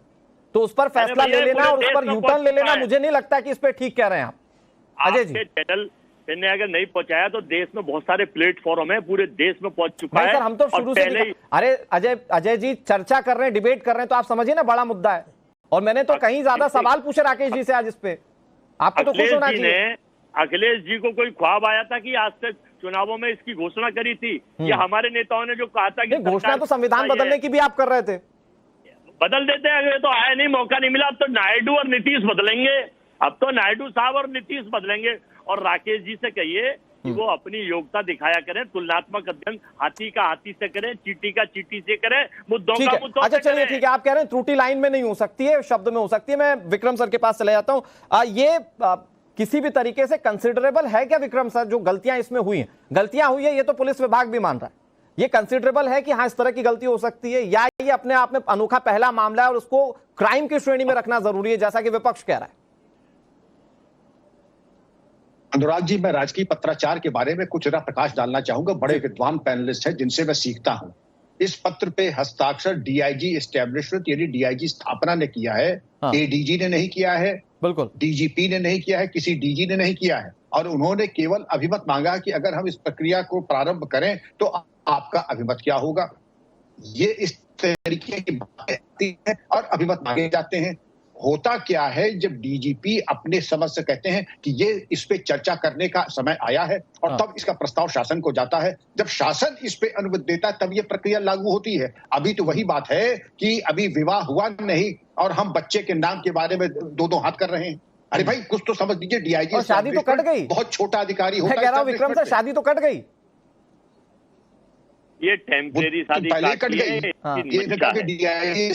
तो उस पर फैसला ले लेना और उस पर यूटर्न ले लेना, मुझे नहीं लगता कि इस पे ठीक कह रहे हैं आप अजय जी। चैनल ने अगर नहीं पहुंचाया तो देश में बहुत सारे प्लेटफॉर्म है, पूरे देश में पहुंच चुका है। सर हम तो शुरू से अरे अजय जी चर्चा कर रहे हैं, डिबेट कर रहे हैं, तो आप समझिए ना बड़ा मुद्दा है। और मैंने तो कहीं ज्यादा सवाल पूछे राकेश जी से आज इस पे, आपको तो खुश होना चाहिए। अखिलेश जी को कोई ख्वाब आया था कि आज तक चुनावों में इसकी घोषणा करी थी, या हमारे नेताओं ने जो कहा था कि घोषणा तो संविधान बदलने की भी आप कर रहे थे, बदल देते हैं। अगर तो आया नहीं, मौका नहीं मिला, अब तो नायडू और नीतीश बदलेंगे। अब तो नायडू साहब और नीतीश बदलेंगे। और राकेश जी से कहिए कि वो अपनी योग्यता दिखाया करें, तुलनात्मक अध्ययन हाथी का हाथी से करें, चींटी का चींटी से करें, मुद्दों का मुद्दों। अच्छा चलिए ठीक है, आप कह रहे हैं त्रुटि लाइन में नहीं हो सकती है, शब्द में हो सकती है। मैं विक्रम सर के पास चले जाता हूं। ये किसी भी तरीके से कंसिडरेबल है क्या विक्रम सर, जो गलतियां इसमें हुई हैं? गलतियां हुई है ये तो पुलिस विभाग भी मान रहा है, ये कंसिडरेबल है कि हाँ इस तरह की गलती हो सकती है, या ये अपने आप में अनोखा पहला मामला है और उसको क्राइम की श्रेणी में रखना जरूरी है जैसा कि विपक्ष कह रहा है? अनुराग जी, मैं राजकीय पत्राचार के बारे में कुछ प्रकाश डालना चाहूंगा। बड़े विद्वान पैनलिस्ट हैं जिनसे मैं सीखता हूं। इस पत्र पे हस्ताक्षर डीआईजी एस्टैब्लिशमेंट यानी डीआईजी स्थापना ने किया है, एडीजी ने नहीं किया है, बिल्कुल डीजीपी ने नहीं किया है, किसी डीजी ने नहीं किया है। और उन्होंने केवल अभिमत मांगा कि अगर हम इस प्रक्रिया को प्रारंभ करें तो आपका अभिमत क्या होगा। ये इस तरीके की बातें आती हैं और अभिमत मांगे जाते हैं। होता क्या है, जब डीजीपी अपने समझ से कहते हैं कि ये इस पे चर्चा करने का समय आया है और तब इसका प्रस्ताव शासन को जाता है। जब शासन इस पे अनुमति देता है तब ये प्रक्रिया लागू होती है। अभी तो वही बात है कि अभी विवाह हुआ नहीं और हम बच्चे के नाम के बारे में दो हाथ कर रहे हैं। अरे भाई कुछ तो समझ लीजिए, डीआईजी शादी तो कट गई, बहुत छोटा अधिकारी होता है। कह रहा हूं विक्रम सर, शादी तो कट गई, ये टेम्परेरी शादी पहले कट गई। ये डीआईजी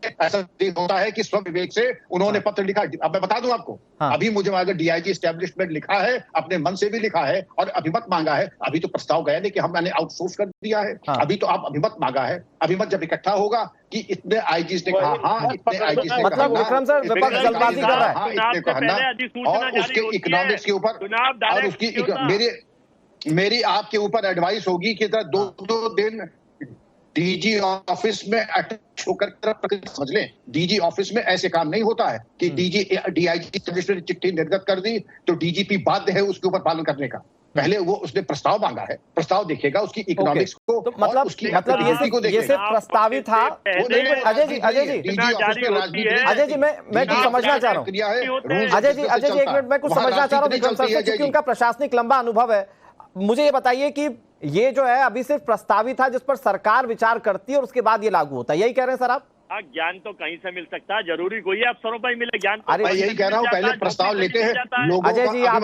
ऐसा होता है कि स्व विवेक से उन्होंने पत्र लिखा। अब मैं बता दूं आपको, अभी मुझे अगर डीआईजी एस्टैब्लिशमेंट लिखा है, अपने मन से भी लिखा है और अभिमत मांगा है। अभी तो प्रस्ताव गया नहीं कि हमने आउटसोर्स कर दिया है। अभी तो आप अभिमत मांगा है। अभिमत जब इकट्ठा होगा कि इतने आईजीज ने कहा हाँ, इतने आईजीज ने मतलब विक्रम सर विपक्ष जल्दबाजी कर रहा है, इतने कहना, और उसके इकोनॉमिक्स के ऊपर और उसकी मेरी आपके ऊपर एडवाइस होगी कि दो दिन डीजी ऑफिस में अटैच होकर समझ लें। डीजी ऑफिस में ऐसे काम नहीं होता है कि डीआईजी चिट्ठी निर्गत कर दी तो डीजीपी बाध्य है उसके ऊपर पालन करने का। पहले वो उसने प्रस्ताव मांगा है, प्रस्ताव देखेगा उसकी इकोनॉमिक्स को, तो मतलब ये सिर्फ प्रस्तावित था। अजय जी मैं कुछ समझना चाह रहा हूँ। अजय जी एक मिनट, मैं कुछ समझना चाह रहा हूँ विक्रम सर से, क्योंकि उनका प्रशासनिक लंबा अनुभव है। मुझे ये बताइए कि ये जो है अभी सिर्फ प्रस्तावित था जिस पर सरकार विचार करती है और उसके बाद ये लागू होता है, यही कह रहे हैं सर आप? ज्ञान तो कहीं से मिल सकता है, जरूरी कोई अफसरों पर ही मिले ज्ञान। अरे मैं यही कह रहा हूँ, पहले प्रस्ताव लेते हैं लोगों। अजय जी आप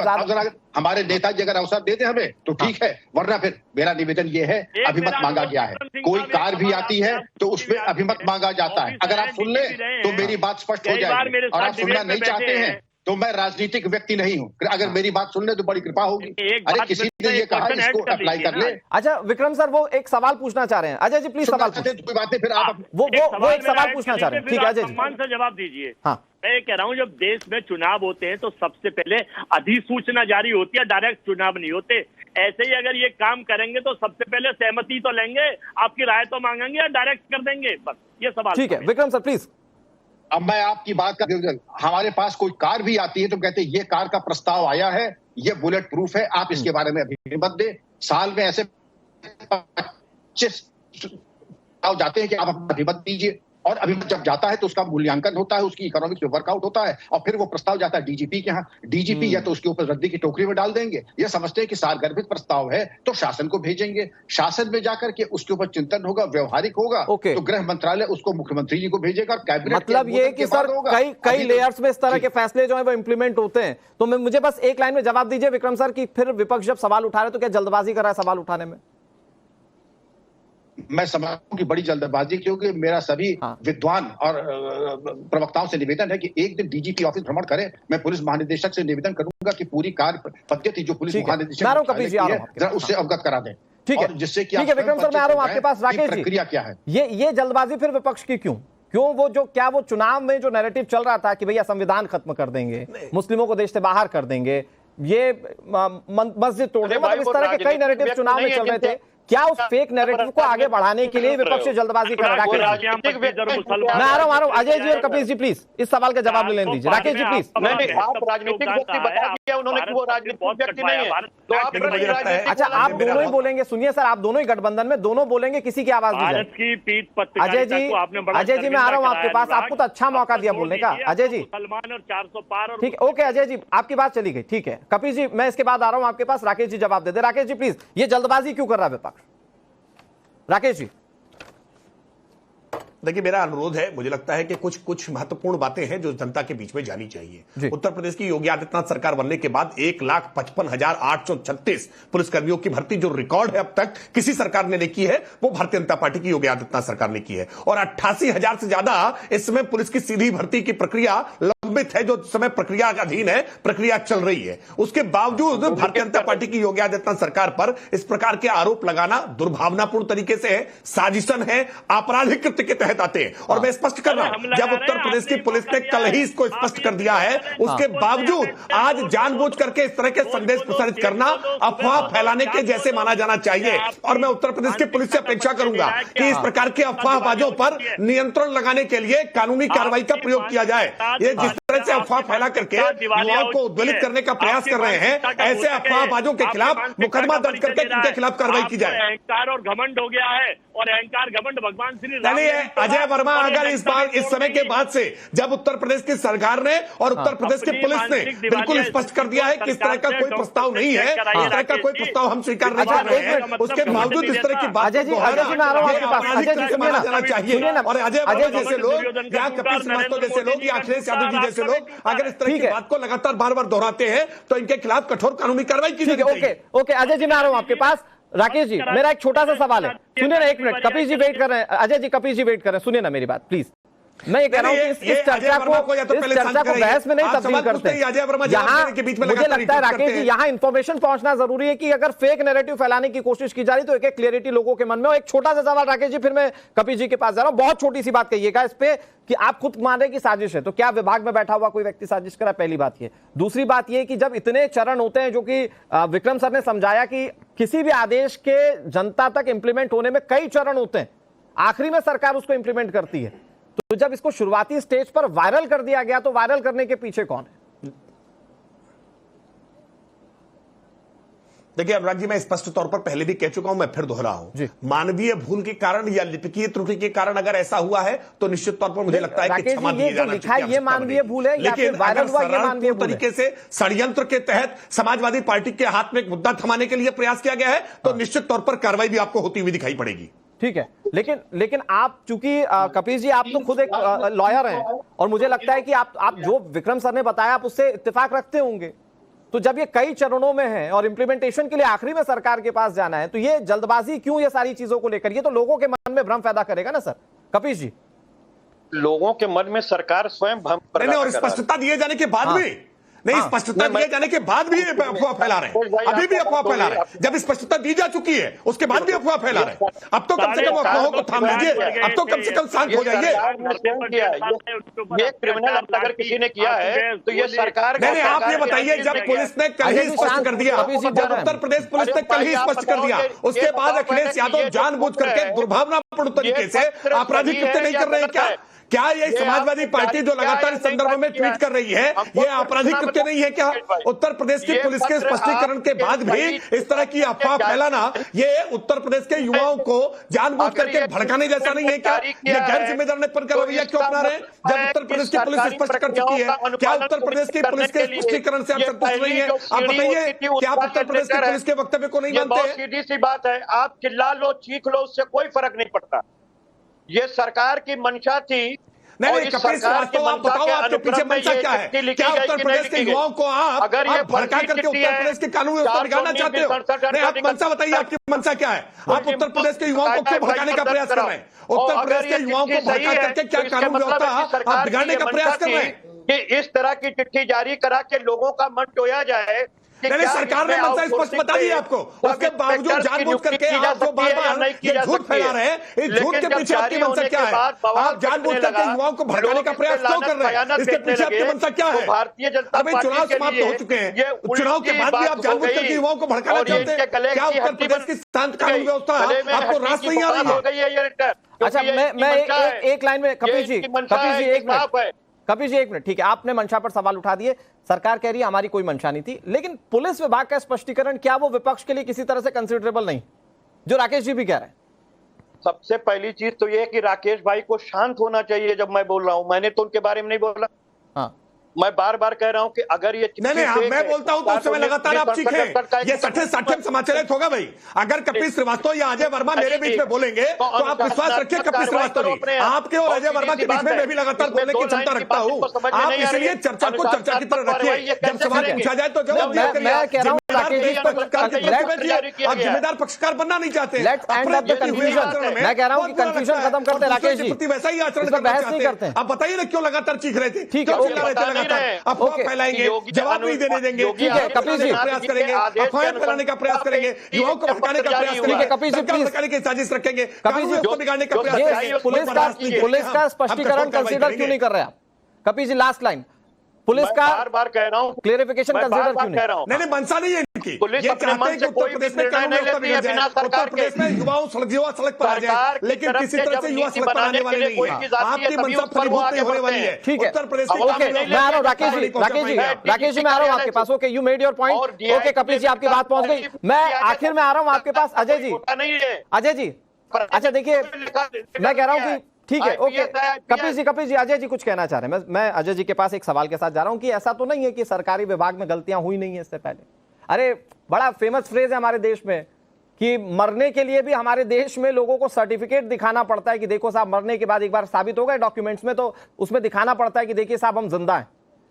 हमारे नेताजी अगर अवसर देते हमें तो ठीक है, वरना फिर मेरा निवेदन ये है, अभिमत मांगा गया है। कोई कार भी आती है तो उसमें अभिमत मांगा जाता है। अगर आप सुन ले तो मेरी बात स्पष्ट हो जाएगी, और आप सुनना नहीं चाहते हैं तो मैं राजनीतिक व्यक्ति नहीं हूँ। अगर मेरी बात सुन ले तो बड़ी कृपा होगी। अरे किसी ने ये कहा इसको अप्लाई कर ले। अच्छा विक्रम सर, वो एक सवाल पूछना चाह रहे हैं। अजय जी प्लीज सवाल पूछिए। कोई बात नहीं, फिर आप वो एक सवाल पूछना चाह रहे हैं। ठीक है अजय जी, सम्मान से जवाब दीजिए। हाँ मैं कह रहा हूँ, जब देश में चुनाव होते हैं तो सबसे पहले अधिसूचना जारी होती है, डायरेक्ट चुनाव नहीं होते। ऐसे ही अगर ये काम करेंगे तो सबसे पहले सहमति तो लेंगे, आपकी राय तो मांगेंगे या डायरेक्ट कर देंगे, बस ये सवाल। ठीक है विक्रम सर प्लीज। अब मैं आपकी बात कर, हमारे पास कोई कार भी आती है तो कहते हैं ये कार का प्रस्ताव आया है, ये बुलेट प्रूफ है, आप इसके बारे में अभिमत दें। साल में ऐसे 25 जाते हैं कि आप अपना अभिमत दीजिए, और अभिमत जब जाता है तो उसका मूल्यांकन होता है, उसकी इकोनॉमिक्स में वर्कआउट होता है, और फिर वो प्रस्ताव जाता है डीजीपी के यहाँ। डीजीपी या तो उसके ऊपर रद्दी की टोकरी में डाल देंगे, ये समझते हैं कि सारगर्भित प्रस्ताव है तो शासन को भेजेंगे। शासन में जाकर के उसके ऊपर चिंतन होगा, व्यवहारिक होगा, तो गृह मंत्रालय उसको मुख्यमंत्री जी को भेजेगा और कैबिनेट। मतलब ये कि सर कई लेयर्स में इस तरह के फैसले जो है वो इंप्लीमेंट होते हैं। तो मुझे बस एक लाइन में जवाब दीजिए विक्रम सर कि फिर विपक्ष जब सवाल उठा रहे तो क्या जल्दबाजी कर रहा है सवाल उठाने में? मैं समझता हूं कि बड़ी जल्दबाजी, क्योंकि मेरा सभी विद्वान और प्रवक्ताओं से निवेदन है कि एक दिन डीजीपी ऑफिस भ्रमण करें। मैं पुलिस महानिदेशक से निवेदन करूंगा कि पूरी कार्य पद्धति जो पुलिस महानिदेशक है उससे अवगत करा दें। ठीक है, जिससे कि ठीक है विक्रम सर, मैं आ रहा हूं आपके पास। राकेश जी, प्रक्रिया क्या है? ये जल्दबाजी फिर विपक्ष की क्यों? वो जो क्या वो चुनाव में जो नैरेटिव चल रहा था कि भैया संविधान खत्म कर देंगे, मुस्लिमों को देश से बाहर कर देंगे, ये मस्जिद तोड़ देंगे, मतलब इस तरह के कई नैरेटिव चुनाव में चल रहे थे। क्या उस फेक नैरेटिव को आगे बढ़ाने के लिए विपक्ष जल्दबाजी कर रहा है? मैं आ रहा हूं अजय जी और कपिल जी, प्लीज इस सवाल का जवाब लेने दीजिए। राकेश जी प्लीज। आप राजनीतिक व्यक्ति बता दिया उन्होंने कि वो राजनीतिक व्यक्ति नहीं है, तो आप अच्छा आप दोनों ही बोलेंगे? सुनिए सर, आप दोनों ही गठबंधन में दोनों बोलेंगे, किसी की आवाज नहीं जाएगी। अजय जी मैं आ रहा हूं आपके पास, आपको तो अच्छा मौका दिया बोलने का। अजय जी ठीक है, ओके अजय जी आपकी बात चली गई, ठीक है। कपिल जी मैं इसके बाद आ रहा हूं आपके पास, राकेश जी जवाब दे दे। राकेश जी प्लीज, ये जल्दबाजी क्यों कर रहा है विपक्ष? राकेश जी देखिए, मेरा अनुरोध है, मुझे लगता है कि कुछ महत्वपूर्ण बातें हैं जो जनता के बीच में जानी चाहिए। उत्तर प्रदेश की योगी आदित्यनाथ सरकार बनने के बाद 1,55,836 पुलिसकर्मियों की भर्ती, जो रिकॉर्ड है अब तक किसी सरकार ने नहीं की है, वो भारतीय जनता पार्टी की योगी आदित्यनाथ सरकार ने की है। और 88,000 से ज्यादा इस समय पुलिस की सीधी भर्ती की प्रक्रिया लंबित है, जो समय प्रक्रिया का अधीन है, प्रक्रिया चल रही है। उसके बावजूद भारतीय जनता पार्टी की योगी आदित्यनाथ सरकार पर इस प्रकार के आरोप लगाना दुर्भावनापूर्ण तरीके से है, साजिशन है, आपराधिक कृत्य के तहत आते हैं। और मैं स्पष्ट कर रहा हूं, जब उत्तर प्रदेश की पुलिस ने कल ही इसको स्पष्ट कर दिया है, उसके बावजूद आज जानबूझ करके इस तरह के संदेश प्रसारित करना अफवाह फैलाने के जैसे माना जाना चाहिए। और मैं उत्तर प्रदेश की पुलिस से अपेक्षा करूंगा कि इस प्रकार के अफवाहबाजों पर नियंत्रण लगाने के लिए कानूनी कार्रवाई का प्रयोग किया जाए। ये जिस तरह से अफवाह फैला करके युवाओं को उद्वेलित करने का प्रयास कर रहे हैं, ऐसे अफवाहबाजों के खिलाफ मुकदमा दर्ज करके उनके खिलाफ कार्रवाई की जाए। अहंकार और घमंड हो गया है, और अहंकार घमंड भगवान श्री राम। अजय वर्मा अगर इस समय के बाद से, जब उत्तर प्रदेश की सरकार ने और उत्तर प्रदेश की पुलिस ने बिल्कुल स्पष्ट कर दिया है कि इस तरह का कोई प्रस्ताव नहीं है, इस तरह का कोई प्रस्ताव हम स्वीकार नहीं कर रहे हैं, उसके बावजूद इस तरह की बात चाहिए। और अजय जैसे लोग या कपिल श्रीवास्तव जैसे लोग या अखिलेश यादव जी जैसे लोग अगर इस तरह की बात को लगातार बार बार दोहराते हैं, तो इनके खिलाफ कठोर कानूनी कार्रवाई की जाएगी। ओके अजय जी मैं आ रहा हूं आपके पास। राकेश जी मेरा एक छोटा सा सवाल है, सुनिए ना, एक मिनट। कपिल जी वेट कर रहे हैं, अजय जी कपिल जी वेट कर रहे हैं, सुनिए ना मेरी बात प्लीज। मैं ये कह रहा हूं कि इस चर्चा को बहस में नहीं तब्दील करते। यहाँ मुझे लगता है राकेश जी, यहाँ इंफॉर्मेशन पहुंचना जरूरी है कि अगर फेक नैरेटिव फैलाने की कोशिश की जा रही तो एक क्लियरिटी लोगों के मन में हो। एक छोटा सा सवाल राकेश जी, फिर मैं कपिल जी के पास जा रहा हूं। बहुत छोटी सी बात कहिएगा इस पे कि आप खुद मान रहे कि साजिश है, तो क्या विभाग में बैठा हुआ कोई व्यक्ति साजिश करा? पहली बात ये। दूसरी बात ये कि जब इतने चरण होते हैं, जो कि विक्रम सर ने समझाया कि किसी भी आदेश के जनता तक इंप्लीमेंट होने में कई चरण होते हैं, आखिरी में सरकार उसको इंप्लीमेंट करती है, तो जब इसको शुरुआती स्टेज पर वायरल कर दिया गया, तो वायरल करने के पीछे कौन है? देखिए अनुराग जी, मैं स्पष्ट तौर पर पहले भी कह चुका हूं, मैं फिर दोहरा हूं, मानवीय भूल के कारण या लिपिकीय त्रुटि के कारण अगर ऐसा हुआ है तो निश्चित तौर पर मुझे लगता है कि क्षमा दिया जाना चाहिए। ये मानवीय भूल है, लेकिन वायरल हुआ ये मानवीय तरीके से षड्यंत्र के तहत समाजवादी पार्टी के हाथ में एक मुद्दा थमाने के लिए प्रयास किया गया है, तो निश्चित तौर पर कार्रवाई भी आपको होती हुई दिखाई पड़ेगी। ठीक है, लेकिन आप चूंकि कपिल जी आप तो खुद एक लॉयर हैं, और मुझे लगता है कि आप जो विक्रम सर ने बताया आप उससे इत्तेफाक रखते होंगे। तो जब ये कई चरणों में है और इंप्लीमेंटेशन के लिए आखिरी में सरकार के पास जाना है, तो ये जल्दबाजी क्यों ये सारी चीजों को लेकर? ये तो लोगों के मन में भ्रम पैदा करेगा ना सर। कपिल जी, लोगों के मन में सरकार स्वयं भ्रम नहीं, और स्पष्टता दिए जाने के बाद भी नहीं, स्पष्टता दिए जाने के बाद भी अफवाह फैला रहे हैं, अभी भी अफवाह फैला रहे हैं। जब स्पष्टता दी जा चुकी है उसके बाद भी अफवाह फैला रहे हैं। अब तो कम से कम अफवाहों को थाम लीजिए, अब तो कम से कम शांत हो जाइए। ये क्रिमिनल अगर किसी ने किया है तो ये सरकार। नहीं, आप ये बताइए, जब पुलिस ने कल ही स्पष्ट कर दिया, जब उत्तर प्रदेश पुलिस ने कल ही स्पष्ट कर दिया, उसके बाद अखिलेश यादव जानबूझ करके दुर्भावनापूर्ण तरीके से आपराधिक कृत्य नहीं कर रहे हैं क्या ये समाजवादी पार्टी जो लगातार इस संदर्भ में ट्वीट कर रही है, ये आपराधिक कृत्य नहीं है क्या? उत्तर प्रदेश की पुलिस के स्पष्टीकरण के बाद भी इस तरह की अफवाह फैलाना, ये उत्तर प्रदेश के युवाओं को जानबूझ करके भड़काने जैसा नहीं है क्या? ये गैर जिम्मेदार रवैया क्यों अपना रहे हैं? जब उत्तर प्रदेश की पुलिस स्पष्ट कर चुकी है, क्या उत्तर प्रदेश की पुलिस के स्पष्टीकरण से आप संतुष्ट नहीं है? आप बताइए, क्या आप उत्तर प्रदेश की पुलिस के वक्तव्य को नहीं मानते? सीधी सी बात है, आप चिल्ला लो, चीख लो, उससे कोई फर्क नहीं पड़ता। ये सरकार की मंशा थी नहीं और नहीं, इस कपिल सरकार की श्रीवास्तव, आप मंशा बताओ के आपके पीछे अनुक्रम में मंशा ये क्या है? चिट्ठी लिखी क्या गई उत्तर कि प्रदेश नहीं के लिखी गई? युवाओं को अगर ये आप भड़का फर्जी करके चिट्ठी उत्तर है, प्रदेश की कानून व्यवस्था बिगाड़ना 419 चाहते हो? 67 नहीं, आप मंशा बताइए, आपकी मंशा क्या है? आप उत्तर प्रदेश के युवाओं को क्यों भड़काने का प्रयास कर रहे हैं? उत्तर प्रदेश के युवाओं को भड़का करके क्या कानून व्यवस्था आप बिगाड़ने का प्रयास कर रहे हैं? कि इस तरह की चिट्ठी जारी करा के लोगों का मन टोया जाए। नहीं, सरकार ने मंशा स्पष्ट बता दी आपको, उसके बावजूद जानबूझ करके आप जो बार-बार ये झूठ फैला रहे हैं, इस झूठ के पीछे आपकी मंशा क्या है? आप जानबूझ करके युवाओं को भड़काने का प्रयास क्यों कर रहे हैं? इसके पीछे आपकी मंशा क्या है? भारतीय जनता अभी चुनाव समाप्त हो चुके हैं, चुनाव के बाद भी आप जानबूझ करके युवाओं को भड़काना चाहते हैं? क्या उत्तर प्रदेश की शांत कानून व्यवस्था आपको रास नहीं आ रही है? अच्छा, मैं एक लाइन में कपिल जी एक मिनट, ठीक है, आपने मंशा पर सवाल उठा दिए, सरकार कह रही है हमारी कोई मंशा नहीं थी, लेकिन पुलिस विभाग का स्पष्टीकरण क्या वो विपक्ष के लिए किसी तरह से कंसिडरेबल नहीं, जो राकेश जी भी कह रहे हैं? सबसे पहली चीज तो ये है कि राकेश भाई को शांत होना चाहिए जब मैं बोल रहा हूं। मैंने तो उनके बारे में नहीं बोला। हाँ, मैं बार बार कह रहा हूं कि अगर ये नहीं, मैं बोलता हूं तो उस समय लगातार आप चीखें, ये सठे समाचारित होगा भाई। अगर कपिल श्रीवास्तव या अजय वर्मा मेरे बीच में बोलेंगे तो आप विश्वास रखिए कपिल श्रीवास्तव जी, आपके और अजय वर्मा के बीच में मैं भी लगातार बोलने की क्षमता रखता हूं। आप इसलिए चर्चा को चर्चा की तरह रखिए, जब सवाल पूछा जाए तो जवाब दिया करिए। मैं कह रहा हूं आप जिम्मेदार पक्षकार बनना नहीं चाहते। मैं कह रहा हूं कि कंफ्यूजन खत्म करते हैं राकेश जी, वैसा ही आचरण बहस नहीं करते। आप बताइए ना क्यों लगातार चीख रहे थे? ठीक है, लगातार फैलाएंगे, जवाब नहीं देने देंगे, ठीक है कपिल जी, प्रयास करेंगे, अफवाहें फैलाने का प्रयास करेंगे, युवाओं को भड़काने का प्रयास करेंगे, कपिल जी प्लीज भड़काने की साजिश रखेंगे, कपिल जी बिगाड़ने का प्रयास करेंगे। पुलिस का स्पष्टीकरण कंसीडर क्यों नहीं कर रहे आप? Kapil ji last line, police का बार बार कह रहा हूं, क्लेरिफिकेशन कंसीडर क्यों नहीं? नहीं, मंशा नहीं है इनकी। पुलिस ये अपने चाहते मन हैं से कि उत्तर कोई प्रदेश भी में निर्णय कानून नहीं व्यवस्था लेती है बिगड़ बिना जाए। उत्तर सरकार प्रदेश में युवा सड़क पर आ जाए, लेकिन किसी तरह से युवा सड़क पर आने वाले नहीं है। आपकी मंशा फलीभूत नहीं होने वाली है। ठीक है, उत्तर प्रदेश ओके, मैं आ रहा हूं राकेश जी मैं आ रहा हूं आपके पास। Okay, you made your point. Okay Kapil ji, आपकी बात पहुंच गई। मैं आखिर में आ रहा हूं आपके पास, अजय जी। अच्छा देखिए, मैं कह रहा हूं कि ठीक है, ओके कपिल जी, अजय जी कुछ कहना चाह रहे हैं। मैं अजय जी के पास एक सवाल के साथ जा रहा हूं कि ऐसा तो नहीं है कि सरकारी विभाग में गलतियां हुई नहीं है इससे पहले? अरे बड़ा फेमस फ्रेज है हमारे देश में कि मरने के लिए भी हमारे देश में लोगों को सर्टिफिकेट दिखाना पड़ता है कि देखो साहब, मरने के बाद एक बार साबित हो गए डॉक्यूमेंट्स में तो उसमें दिखाना पड़ता है कि देखिए साहब हम जिंदा हैं।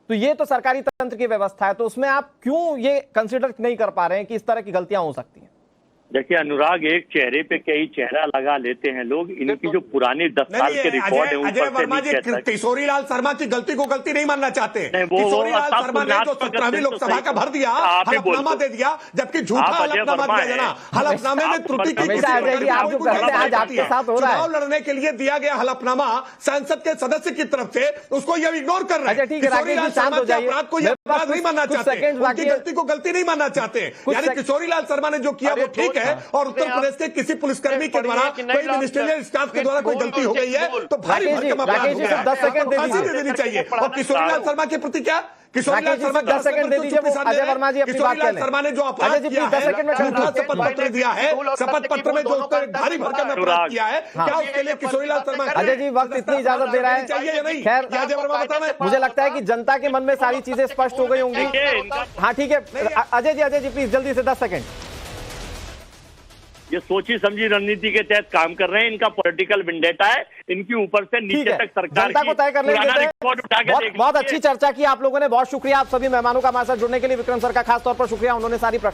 तो ये तो सरकारी तंत्र की व्यवस्था है, तो उसमें आप क्यों ये कंसिडर नहीं कर पा रहे हैं कि इस तरह की गलतियां हो सकती हैं? देखिए अनुराग, एक चेहरे पे कई चेहरा लगा लेते हैं लोग। इनकी जो पुरानी 10 साल के रिकॉर्ड है अजय वर्मा जी किशोरी लाल शर्मा की गलती को गलती नहीं मानना चाहते। किशोरी लाल शर्मा ने जो 17वीं लोकसभा का भर दिया, हलफनामा दे दिया, जबकि झूठा हलफनामा दिया जाना, हलफनामे में त्रुटि की चुनाव लड़ने के लिए दिया गया हलफनामा सांसद के सदस्य की तरफ से, उसको ये इग्नोर कर रहे हैं। किशोरी लाल शर्मा के अपराध को ये अपराध नहीं मानना चाहते, उनकी गलती को गलती नहीं मानना चाहते। यानी किशोरी लाल शर्मा ने जो किया वो ठीक है, और उत्तर प्रदेश के किसी पुलिसकर्मी के द्वारा, कोई मिनिस्ट्रियल स्टाफ के द्वारा कोई गलती हो गई है तो भारी भरकम अपराध हो गया, 10 सेकंड फांसी देनी चाहिए। और किशोरी लाल शर्मा के प्रति क्या, किशोरी लाल शर्मा 10 सेकंड दे दीजिए, अजय वर्मा जी अपनी बात करें। शर्मा ने जो अपराध किया है, झूठा शपथ पत्र दिया है, शपथ पत्र में जो उसने भारी भरकम अपराध किया है, क्या उसके लिए किशोरी लाल शर्मा? अजय जी वक्त इतनी इजाजत दे रहा है, चाहिए या नहीं? खैर अजय वर्मा बताना। मुझे लगता है कि जनता के मन में सारी चीजें स्पष्ट हो गई होंगी। हाँ ठीक है, अजय जी प्लीज जल्दी से 10 सेकंड। ये सोची समझी रणनीति के तहत काम कर रहे हैं। इनका पॉलिटिकल विंडेटा है, इनकी ऊपर से नीचे तक सरकार जनता को तय करने बहुत अच्छी चर्चा की आप लोगों ने। बहुत शुक्रिया आप सभी मेहमानों का हमारे साथ जुड़ने के लिए। विक्रम सर का खास तौर पर शुक्रिया, उन्होंने सारी